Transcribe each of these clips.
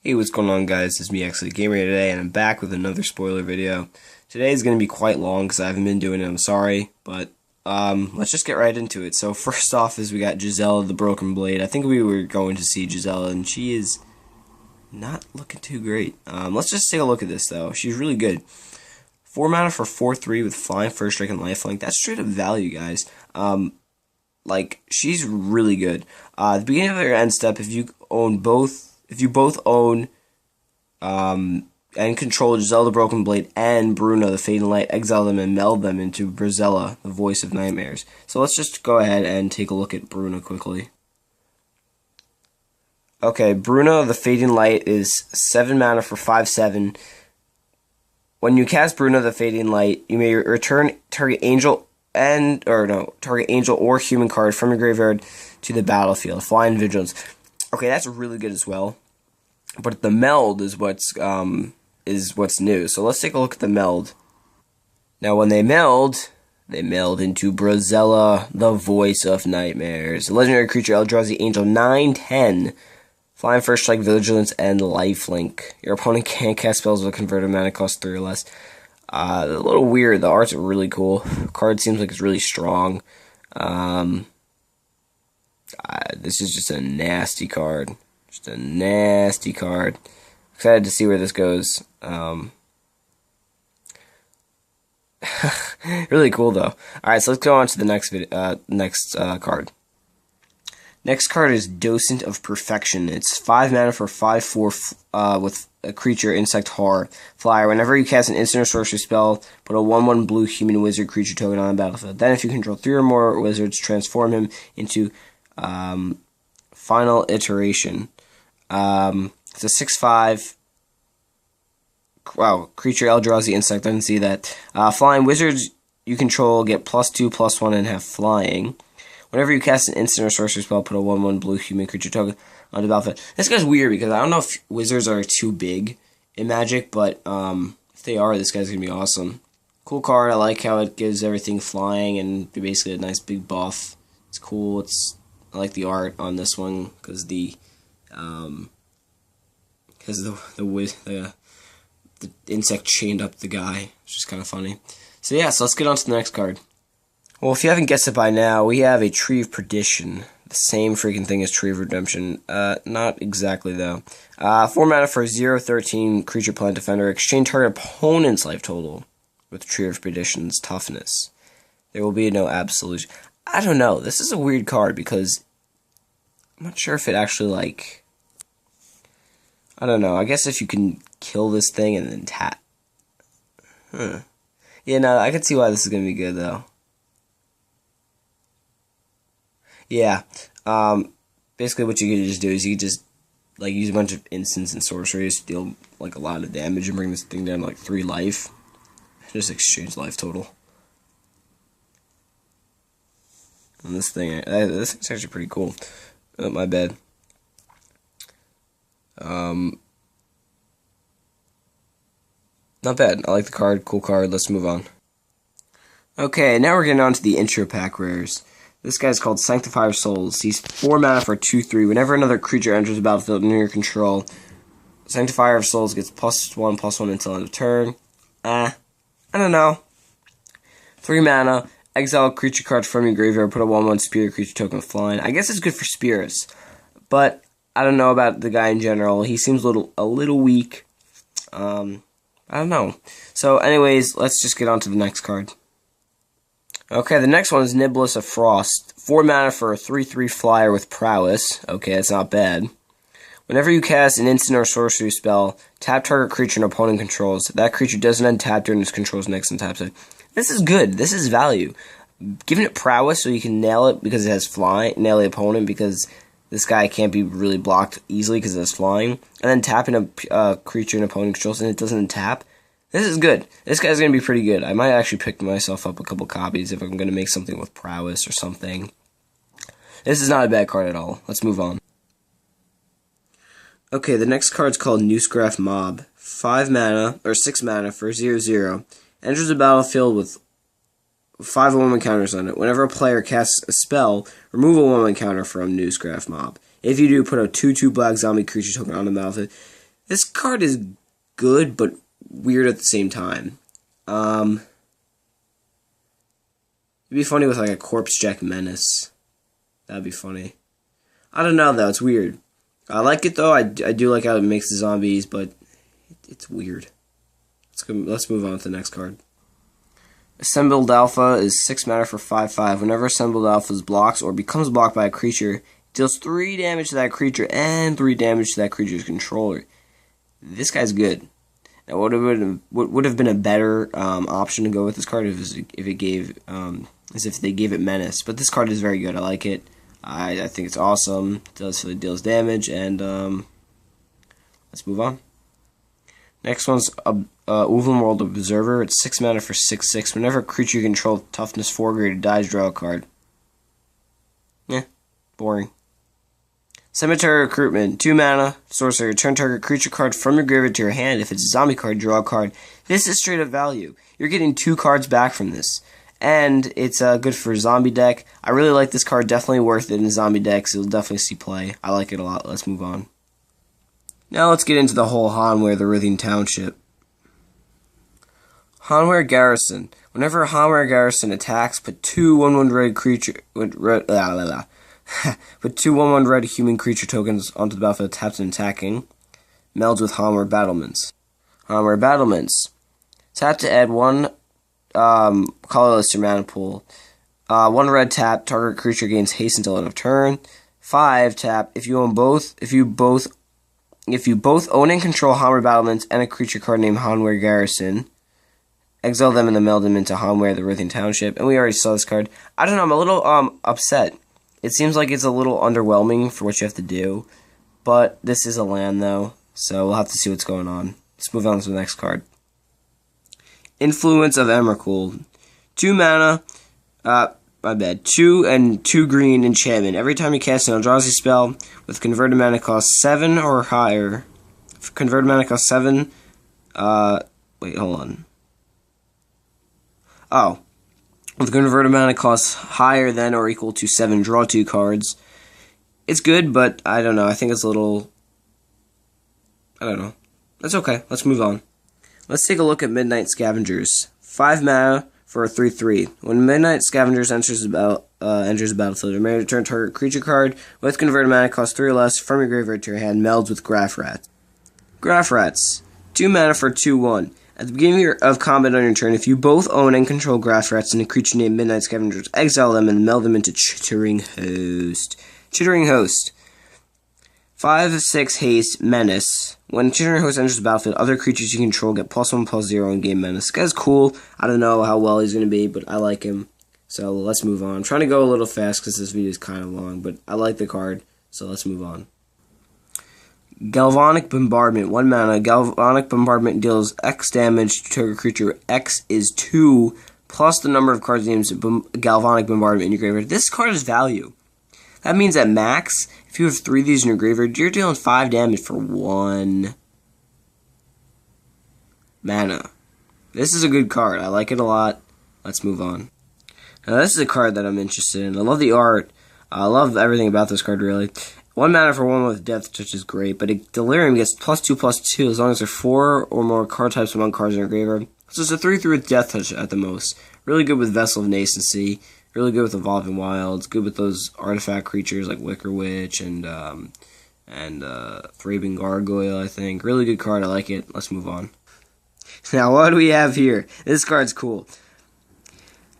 Hey, what's going on, guys? It's me, actually Gamer here today, and I'm back with another spoiler video. Today is going to be quite long because I haven't been doing it. I'm sorry, but let's just get right into it. So first off is we got Gisela the Broken Blade. I think we were going to see Gisela, and she is not looking too great. Let's just take a look at this though. She's really good. 4 mana for 4/3 with flying, first strike, and lifelink. That's straight up value, guys. Like, she's really good. At the beginning of your end step, if you both own and control Gisela the Broken Blade and Bruno the Fading Light, exile them and meld them into Gisela, the Voice of Nightmares. So let's just go ahead and take a look at Bruno quickly. Okay, Bruno the Fading Light is 7 mana for 5/7. When you cast Bruno the Fading Light, you may return target angel or human card from your graveyard to the battlefield. Flying Vigilance. Okay, that's really good as well. But the meld is what's new. So let's take a look at the meld. Now, when they meld into Gisela, the Voice of Nightmares. A legendary creature, Eldrazi Angel, 9/10. Flying, first strike, vigilance, and lifelink. Your opponent can't cast spells with a converted mana cost 3 or less. A little weird. The art's really cool. The card seems like it's really strong. This is just a nasty card. Just a nasty card. Excited to see where this goes. Really cool though. Alright, so let's go on to the next card. Next card is Docent of Perfection. It's 5 mana for 5/4 with a creature, insect, horror, flyer. Whenever you cast an instant or sorcery spell, put a 1/1 blue human wizard creature token on the battlefield. Then if you control 3 or more wizards, transform him into Final Iteration. It's a 6/5. Wow, creature, Eldrazi insect. I didn't see that. Flying wizards you control get +2/+1 and have flying. Whenever you cast an instant or sorcery spell, put a 1/1 blue human creature token on the battlefield. This guy's weird because I don't know if wizards are too big in Magic, but if they are, this guy's gonna be awesome. Cool card. I like how it gives everything flying and basically a nice big buff. It's cool. I like the art on this one because the insect chained up the guy, which is kind of funny. So yeah, so let's get on to the next card. Well, if you haven't guessed it by now, we have a Tree of Perdition. The same freaking thing as Tree of Redemption. Not exactly though. 4 mana for 0/13 creature, plant, defender. Exchange target opponent's life total with Tree of Perdition's toughness. There will be no absolute. I don't know. This is a weird card because I'm not sure if it actually, like, I don't know. I guess if you can kill this thing and then tap. Yeah, no, I can see why this is going to be good, though. Yeah. Basically what you can just do is you can just, like, use a bunch of instants and sorceries to deal, like, a lot of damage and bring this thing down to, like, 3 life. Just exchange life total. And this thing's actually pretty cool. Oh, my bad. Not bad. I like the card. Cool card. Let's move on. Okay, now we're getting on to the intro pack rares. This guy's called Sanctifier of Souls. He's 4 mana for 2/3. Whenever another creature enters the battlefield under your control, Sanctifier of Souls gets +1/+1 until end of turn. I don't know. 3 mana. Exile a creature card from your graveyard, put a 1/1 spirit creature token with flying. I guess it's good for spirits, but I don't know about the guy in general. He seems a little weak. I don't know. So anyways, let's just get on to the next card. Okay, the next one is Niblis of Frost. 4 mana for a 3/3 flyer with prowess. Okay, that's not bad. Whenever you cast an instant or sorcery spell, tap target creature an opponent controls. That creature doesn't untap during its control's next untap side. This is good. This is value. Giving it prowess so you can nail it because it has flying, nail the opponent because this guy can't be really blocked easily because it has flying, and then tapping a creature an opponent controls and it doesn't tap. This is good. This guy's going to be pretty good. I might actually pick myself up a couple copies if I'm going to make something with prowess or something. This is not a bad card at all. Let's move on. Okay, the next card's called Noose Graph Mob. 6 mana for 0/0. Enters the battlefield with 5 1/1 counters on it. Whenever a player casts a spell, remove a 1/1 counter from Noose Graph Mob. If you do, put a 2/2 black zombie creature token on the battlefield. This card is good, but weird at the same time. It'd be funny with like a Corpse Jack Menace. That'd be funny. I don't know though, it's weird. I like it though, I do like how it makes the zombies, but it's weird. Let's move on to the next card. Assembled Alpha is 6 mana for 5/5. Whenever Assembled Alpha blocks or becomes blocked by a creature, it deals 3 damage to that creature and 3 damage to that creature's controller. This guy's good. Now, what would have been a better option to go with this card if they gave it Menace. But this card is very good. I like it. I think it's awesome. It deals damage, and let's move on. Next one's Overworld Observer. It's 6 mana for 6/6. Whenever a creature you control toughness 4 greater dies, draw a card. Boring. Cemetery Recruitment. 2 mana, sorcery. Return target creature card from your graveyard to your hand. If it's a zombie card, draw a card. This is straight up value. You're getting 2 cards back from this. And it's good for a zombie deck. I really like this card. Definitely worth it in zombie decks. It'll definitely see play. I like it a lot. Let's move on. Now let's get into the whole Hanware the Writhing Township. Hanware Garrison. Whenever a Hanware Garrison attacks, put 2 1/1 red creature put 2 1/1 red human creature tokens onto the battlefield tapped and attacking. Melds with Hanware Battlements. Hanware Battlements. Tap to add 1 colorless to your mana pool. 1 red tap, target creature gains haste until end of turn. 5 tap, if you both own and control Hanware Battlements and a creature card named Hanware Garrison, exile them and then meld them into Hanware the Writhing Township. And we already saw this card. I don't know, I'm a little upset. It seems like it's a little underwhelming for what you have to do. But this is a land though, so we'll have to see what's going on. Let's move on to the next card. Influence of Emrakul. 2 mana, 2 and 2 green enchantment. Every time you cast an Eldrazi spell with converted mana cost 7 or higher. Converted mana cost 7. Wait, hold on. Oh. With converted mana cost higher than or equal to 7, draw 2 cards. It's good, but I don't know. I think it's a little... I don't know. That's okay. Let's move on. Let's take a look at Midnight Scavengers. 5 mana for a 3/3. When Midnight Scavengers enters the battlefield, you may return target creature card with converted mana cost 3 or less from your graveyard to your hand, melds with Graph Rats. Graph Rats. 2 mana for 2/1. At the beginning of combat on your turn, if you both own and control Graph Rats and a creature named Midnight Scavengers, exile them and meld them into Chittering Host. Chittering Host. 5/6 haste, menace. When Chittering Host enters the battlefield, other creatures you control get +1/+0 in game menace. This guy's cool. I don't know how well he's going to be, but I like him. So let's move on. I'm trying to go a little fast because this video is kind of long, but I like the card, so let's move on. Galvanic Bombardment. 1 mana. Galvanic Bombardment deals X damage to target creature. X is 2, plus the number of cards named Galvanic Bombardment in your graveyard. This card is value. That means at max, if you have 3 of these in your graveyard, you're dealing 5 damage for 1 mana. This is a good card. I like it a lot. Let's move on. Now, this is a card that I'm interested in. I love the art. I love everything about this card, really. 1 mana for 1 with Death Touch is great, but Delirium gets +2/+2 as long as there are 4 or more card types among cards in your graveyard. So it's a 3/3 with Death Touch at the most. Really good with Vessel of Nascency. Really good with Evolving Wilds. Good with those artifact creatures like Wicker Witch and Thraben Gargoyle, I think. Really good card. I like it. Let's move on. Now, what do we have here? This card's cool.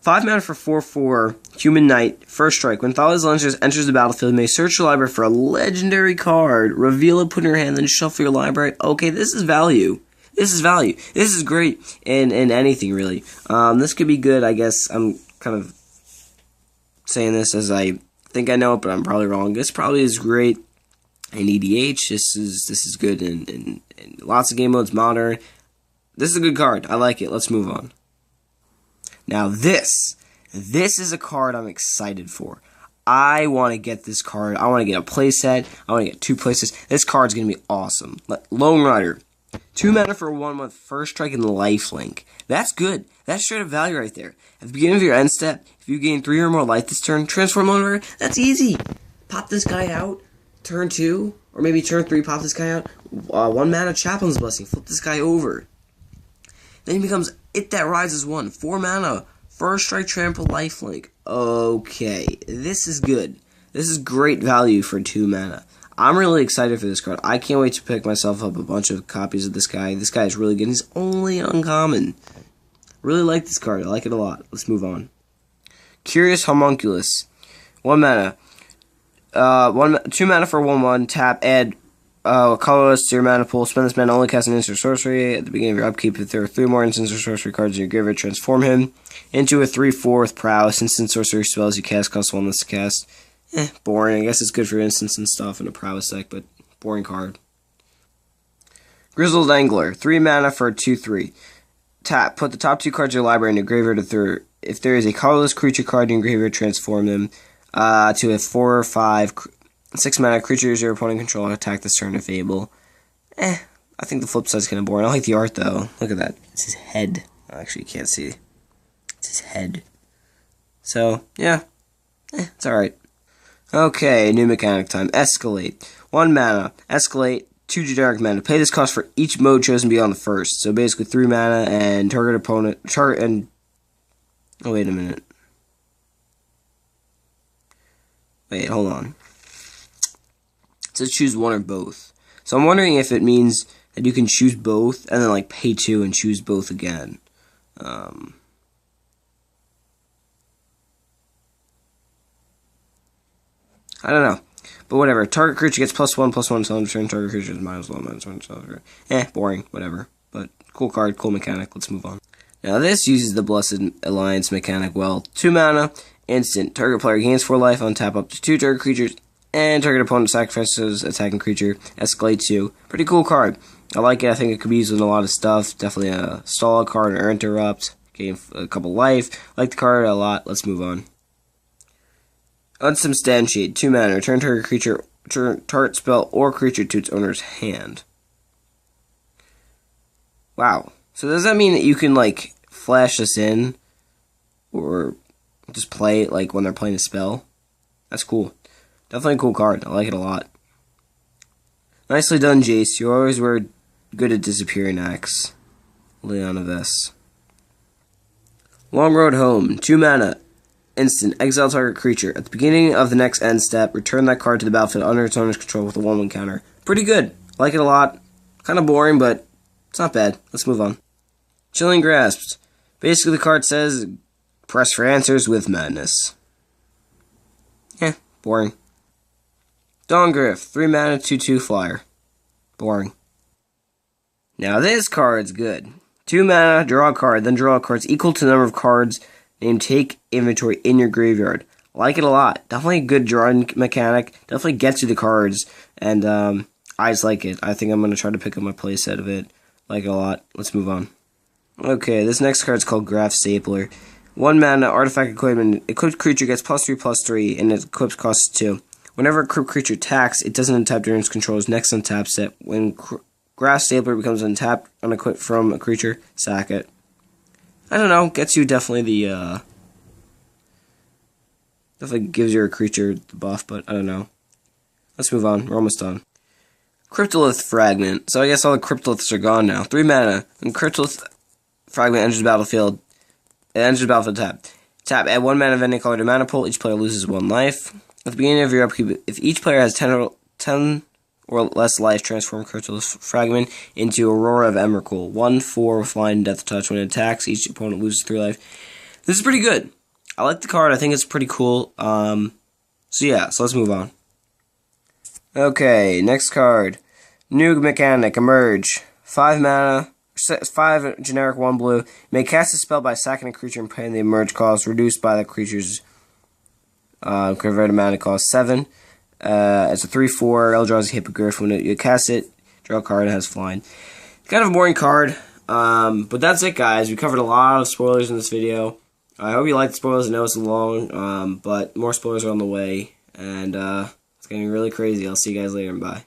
5 mana for 4/4, Human Knight, first strike. When Thalia's Legends enters the battlefield, you may search your library for a legendary card, reveal it, put it in your hand, then shuffle your library. Okay, this is value. This is value. This is great in anything, really. This could be good, I guess. I'm kind of saying this as I think I know it, but I'm probably wrong. This probably is great in EDH. This is good in lots of game modes, modern. This is a good card. I like it. Let's move on. Now this is a card I'm excited for. I want to get this card. I want to get a playset. I want to get 2 places. This card's going to be awesome. Lone Rider. 2 mana for 1 with first strike and lifelink. That's good. That's straight up value right there. At the beginning of your end step, if you gain 3 or more life this turn, transform Lone Rider. That's easy. Pop this guy out. Turn 2. Or maybe turn 3, pop this guy out. 1 mana Chaplain's Blessing. Flip this guy over. Then he becomes It That Rises 1. 4 mana. First Strike, Trample, Lifelink. Okay, this is good. This is great value for 2 mana. I'm really excited for this card. I can't wait to pick myself up a bunch of copies of this guy. This guy is really good. He's only uncommon. Really like this card. I like it a lot. Let's move on. Curious Homunculus. 1 mana. 2 mana for 1/1. Tap. Add colorless to your mana pool. Spend this mana only cast an instant sorcery. At the beginning of your upkeep, if there are 3 more instant or sorcery cards in your graveyard, transform him into a 3/4 with prowess. Instant sorcery spells you cast cost 1 less to cast. Boring. I guess it's good for instants and stuff in a prowess deck, but boring card. Grizzled Angler. 3 mana for a 2/3. Tap. Put the top 2 cards of your library in your graveyard. If there is a colorless creature card in your graveyard, transform them to a 4 or 5 6 mana creatures your opponent control and attack this turn if able. I think the flip side's kind of boring. I like the art though. Look at that. It's his head. Actually, you can't see. It's his head. So, yeah. It's alright. Okay, new mechanic time. Escalate. 1 mana. Escalate. 2 generic mana. Pay this cost for each mode chosen beyond the first. So basically 3 mana and target opponent. Oh, wait a minute. Wait, hold on. It says choose one or both. So I'm wondering if it means that you can choose both and then like pay 2 and choose both again. I don't know. But whatever. Target creature gets +1/+1 until turn. Target creature is -1/-1 until boring. Whatever. But cool card, cool mechanic. Let's move on. Now this uses the Blessed Alliance mechanic well. 2 mana, instant. Target player gains 4 life, untap up to 2 target creatures, and target opponent sacrifices attacking creature. Escalate 2. Pretty cool card. I like it. I think it could be used in a lot of stuff. Definitely a stall card or interrupt. Gain a couple life. Like the card a lot. Let's move on. Unsubstantiate. 2 mana. Return target creature, target spell or creature to its owner's hand. Wow. So does that mean that you can like flash this in, or just play it like when they're playing a spell? That's cool. Definitely a cool card. I like it a lot. Nicely done, Jace. You always were good at disappearing acts. Leona Vess. Long Road Home. 2 mana. Instant. Exile target creature. At the beginning of the next end step, return that card to the battlefield under its owner's control with a 1/1 counter. Pretty good. I like it a lot. Kind of boring, but it's not bad. Let's move on. Chillin Grasps. Basically, the card says, press for answers with madness. Boring. Dawn-Gryph. 3 mana, 2/2 flyer. Boring. Now this card's good. 2 mana, draw a card, then draw cards equal to the number of cards named Take Inventory in your graveyard. I like it a lot. Definitely a good drawing mechanic. Definitely gets you the cards. And I just like it. I think I'm going to try to pick up my playset of it. Like it a lot. Let's move on. Okay, this next card is called Graph Stapler. 1 mana, artifact equipment. Equipped creature gets +3/+3, and its equips costs 2. Whenever a equipped creature attacks, it doesn't untap during its control's next untap step. When Graph Stapler becomes untapped, unequipped from a creature, sack it. I don't know, gets you definitely the, definitely gives your creature the buff, but I don't know. Let's move on, we're almost done. Cryptolith Fragment. So I guess all the Cryptoliths are gone now. 3 mana, and Cryptolith Fragment enters the battlefield. It enters the battlefield tap. Tap, add 1 mana of any color to mana pool. Each player loses 1 life. At the beginning of your upkeep, if each player has 10 or less life, transform Cryptolith Fragment into Aurora of Emrakul. 1/4 with flying death touch. When it attacks, each opponent loses 3 life. This is pretty good. I like the card. I think it's pretty cool. So yeah, so let's move on. Okay, next card. New mechanic, Emerge. 5 mana, 5 generic, 1 blue. You may cast a spell by sacking a creature and paying the Emerge cost, reduced by the creature's converted mana cost 7. It's a 3/4. Eldrazi's Hippogriff. When you cast it, draw a card. It has flying. Kind of a boring card. But that's it, guys. We covered a lot of spoilers in this video. I hope you liked the spoilers. I know it's long, but more spoilers are on the way. And it's getting really crazy. I'll see you guys later, and bye.